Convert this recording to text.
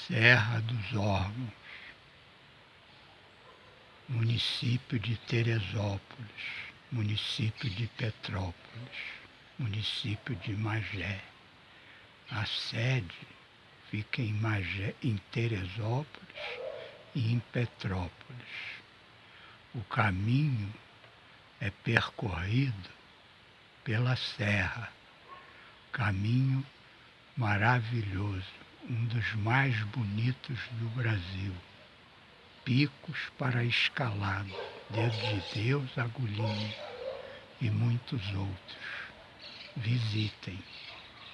Serra dos Órgãos, município de Teresópolis, município de Petrópolis, município de Magé. A sede fica em Magé, em Teresópolis e em Petrópolis. O caminho é percorrido pela serra, caminho maravilhoso, um dos mais bonitos do Brasil. Picos para escalada, Dedo de Deus, Agulhinha e muitos outros. Visitem.